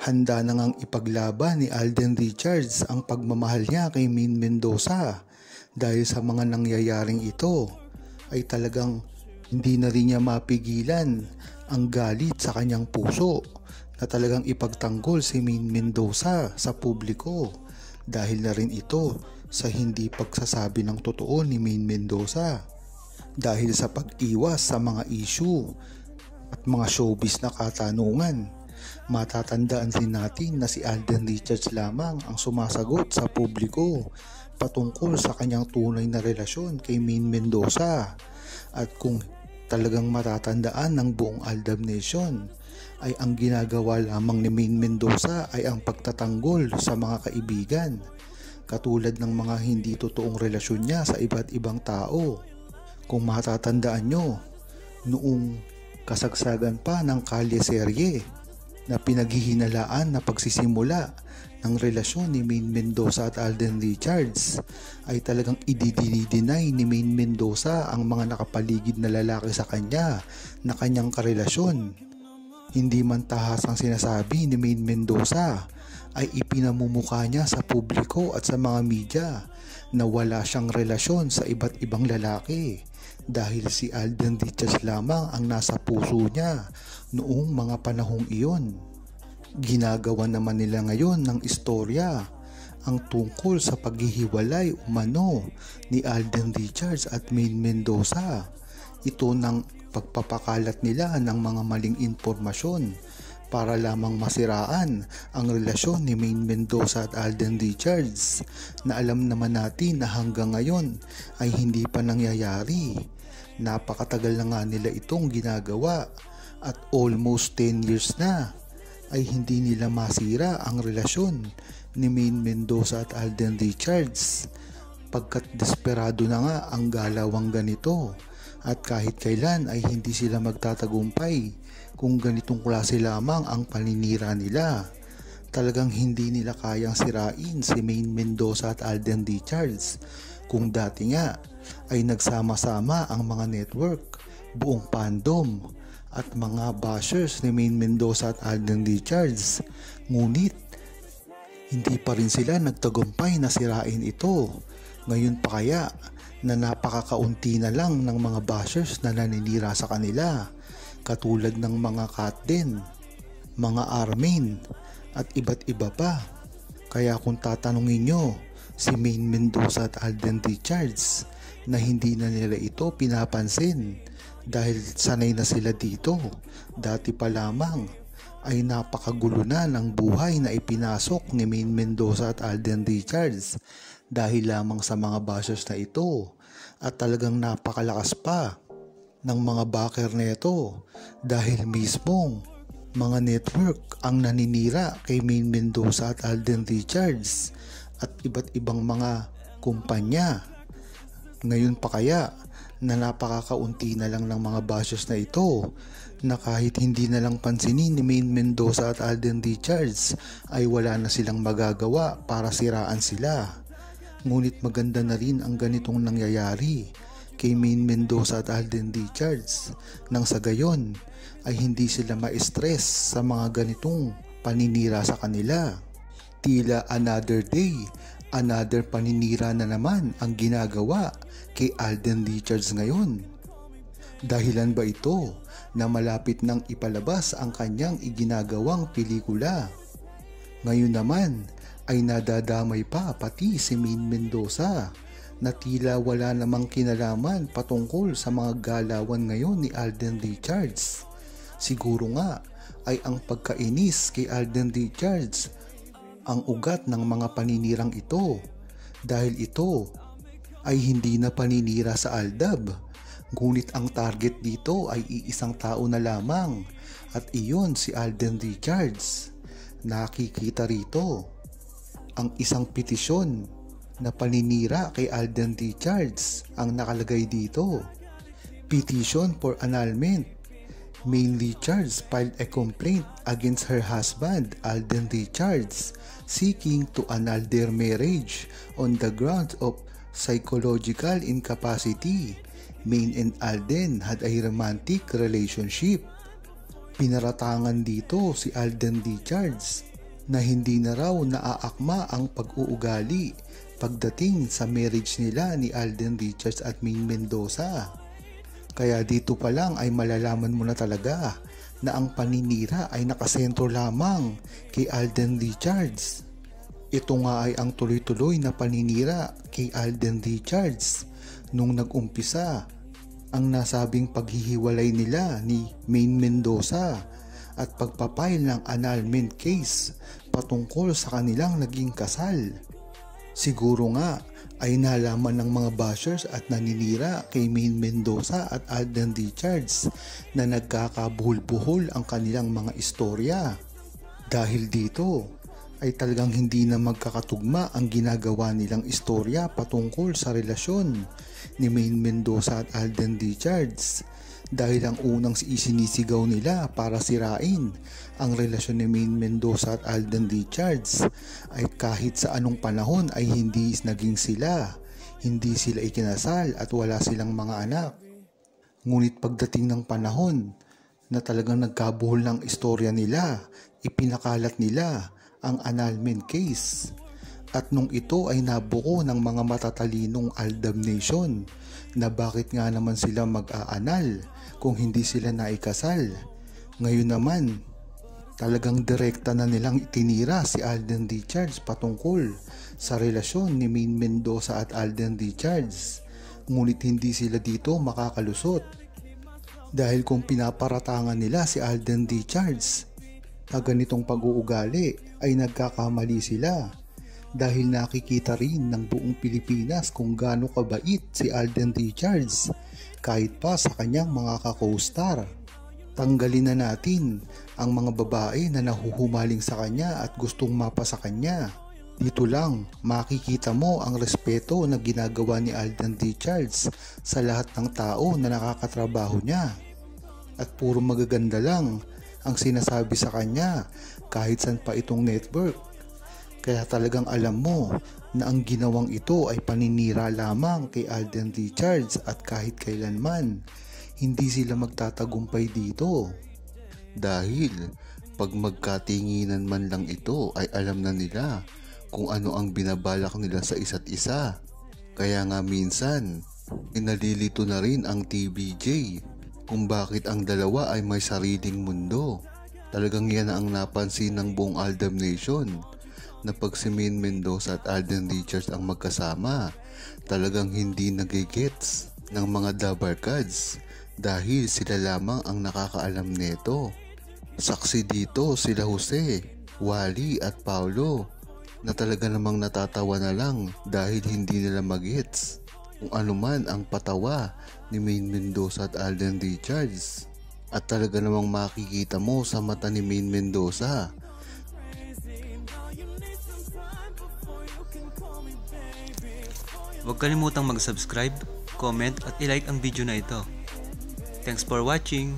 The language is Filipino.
Handa na ngang ipaglaban ni Alden Richards ang pagmamahal niya kay Maine Mendoza dahil sa mga nangyayaring ito ay talagang hindi na rin niya mapigilan ang galit sa kanyang puso na talagang ipagtanggol si Maine Mendoza sa publiko dahil na rin ito sa hindi pagsasabi ng totoo ni Maine Mendoza dahil sa pag-iwas sa mga issue at mga showbiz na katanungan. Matatandaan din natin na si Alden Richards lamang ang sumasagot sa publiko patungkol sa kanyang tunay na relasyon kay Maine Mendoza. At kung talagang matatandaan ng buong Aldab Nation ay ang ginagawa lamang ni Maine Mendoza ay ang pagtatanggol sa mga kaibigan, katulad ng mga hindi totoong relasyon niya sa iba't ibang tao. Kung matatandaan nyo, noong kasagsagan pa ng Kalye serye na pinaghihinalaan na pagsisimula ng relasyon ni Maine Mendoza at Alden Richards ay talagang ididinay ni Maine Mendoza ang mga nakapaligid na lalaki sa kanya na kanyang karelasyon. Hindi man tahasang sinasabi ni Maine Mendoza ay ipinamumukha niya sa publiko at sa mga media na wala siyang relasyon sa iba't ibang lalaki dahil si Alden Richards lamang ang nasa puso niya noong mga panahong iyon. Ginagawa naman nila ngayon ng istorya ang tungkol sa paghihiwalay umano ni Alden Richards at Maine Mendoza. Ito ng pagpapakalat nila ng mga maling impormasyon para lamang masiraan ang relasyon ni Maine Mendoza at Alden Richards na alam naman natin na hanggang ngayon ay hindi pa nangyayari. Napakatagal na nga nila itong ginagawa at almost 10 years na ay hindi nila masira ang relasyon ni Maine Mendoza at Alden Richards pagkat desperado na nga ang galawang ganito at kahit kailan ay hindi sila magtatagumpay kung ganitong klase lamang ang paninira nila. Talagang hindi nila kayang sirain si Maine Mendoza at Alden Richards kung dati nga ay nagsama-sama ang mga network, buong fandom at mga bashers ni Maine Mendoza at Alden Richards. Ngunit hindi pa rin sila nagtagumpay na sirain ito. Ngayon pa kaya na napakakaunti na lang ng mga bashers na naninira sa kanila, katulad ng mga Katden, mga Armin at iba't iba pa. Kaya kung tatanungin nyo si Maine Mendoza at Alden Richards na hindi na nila ito pinapansin dahil sanay na sila dito, dati pa lamang ay napakagulo na ng buhay na ipinasok ni Maine Mendoza at Alden Richards dahil lamang sa mga bashers na ito at talagang napakalakas pa ng mga backer neto dahil mismong mga network ang naninira kay Maine Mendoza at Alden Richards at iba't ibang mga kumpanya. Ngayon pa kaya na napakakaunti na lang ng mga bashers na ito na kahit hindi na lang pansinin ni Maine Mendoza at Alden Richards ay wala na silang magagawa para siraan sila. Ngunit maganda na rin ang ganitong nangyayari kay Maine Mendoza at Alden Richards nang sa gayon ay hindi sila ma-stress sa mga ganitong paninira sa kanila. Tila another day, another paninira na naman ang ginagawa kay Alden Richards ngayon. Dahilan ba ito na malapit nang ipalabas ang kanyang iginagawang pelikula? Ngayon naman ay nadadamay pa pati si Maine Mendoza na tila wala namang kinalaman patungkol sa mga galawan ngayon ni Alden Richards. Siguro nga ay ang pagkainis kay Alden Richards ang ugat ng mga paninirang ito dahil ito ay hindi na paninira sa Aldab, ngunit ang target dito ay iisang tao na lamang at iyon si Alden Richards. Nakikita rito ang isang petisyon na paninira kay Alden Richards. Ang nakalagay dito, Petition for Annulment. Maine Richards filed a complaint against her husband Alden Richards seeking to annul their marriage on the grounds of psychological incapacity. Maine and Alden had a romantic relationship. Pinaratangan dito si Alden Richards na hindi na raw naaakma ang pag-uugali pagdating sa marriage nila ni Alden Richards at Maine Mendoza. Kaya dito pa lang ay malalaman mo na talaga na ang paninira ay nakasentro lamang kay Alden Richards. Ito nga ay ang tuloy-tuloy na paninira kay Alden Richards nung nag-umpisa ang nasabing paghihiwalay nila ni Maine Mendoza at pagpapile ng annulment case patungkol sa kanilang naging kasal. Siguro nga ay nalaman ng mga bashers at naninira kay Maine Mendoza at Alden Richards na nagkakabuhol-buhol ang kanilang mga istorya. Dahil dito ay talagang hindi na magkakatugma ang ginagawa nilang istorya patungkol sa relasyon ni Maine Mendoza at Alden Richards. Dahil ang unang isinisigaw nila para sirain ang relasyon ni Maine Mendoza at Alden Richards ay kahit sa anong panahon ay hindi naging sila. Hindi sila ikinasal at wala silang mga anak. Ngunit pagdating ng panahon na talagang nagkabuhol ng istorya nila, ipinakalat nila ang annulment case. At nung ito ay nabuko ng mga matatalinong Aldab Nation na bakit nga naman sila mag-aanal kung hindi sila naikasal. Ngayon naman, talagang direkta na nilang itinira si Alden Richards patungkol sa relasyon ni Maine Mendoza at Alden Richards. Ngunit hindi sila dito makakalusot. Dahil kung pinaparatangan nila si Alden Richards na ganitong pag-uugali ay nagkakamali sila. Dahil nakikita rin ng buong Pilipinas kung gaano kabait si Alden Richards kahit pa sa kanyang mga ka-co-star. Tanggalin na natin ang mga babae na nahuhumaling sa kanya at gustong mapa sa kanya. Dito lang makikita mo ang respeto na ginagawa ni Alden Richards sa lahat ng tao na nakakatrabaho niya. At puro magaganda lang ang sinasabi sa kanya kahit saan pa itong network. Kaya talagang alam mo na ang ginawang ito ay paninira lamang kay Alden Richards at kahit kailanman hindi sila magtatagumpay dito. Dahil pag magkatinginan man lang ito ay alam na nila kung ano ang binabalak nila sa isa't isa. Kaya nga minsan inalilito na rin ang TVJ kung bakit ang dalawa ay may sariling mundo. Talagang yan ang napansin ng buong Aldab Nation na pag si Maine Mendoza at Alden Richards ang magkasama, talagang hindi nagigets ng mga dabarkads dahil sila lamang ang nakakaalam nito. Saksi dito sila Jose, Wally at Paulo na talaga namang natatawa na lang dahil hindi nila magets kung ano man ang patawa ni Maine Mendoza at Alden Richards. At talaga namang makikita mo sa mata ni Maine Mendoza. Huwag kalimutang mag-subscribe, comment at i-like ang video na ito. Thanks for watching!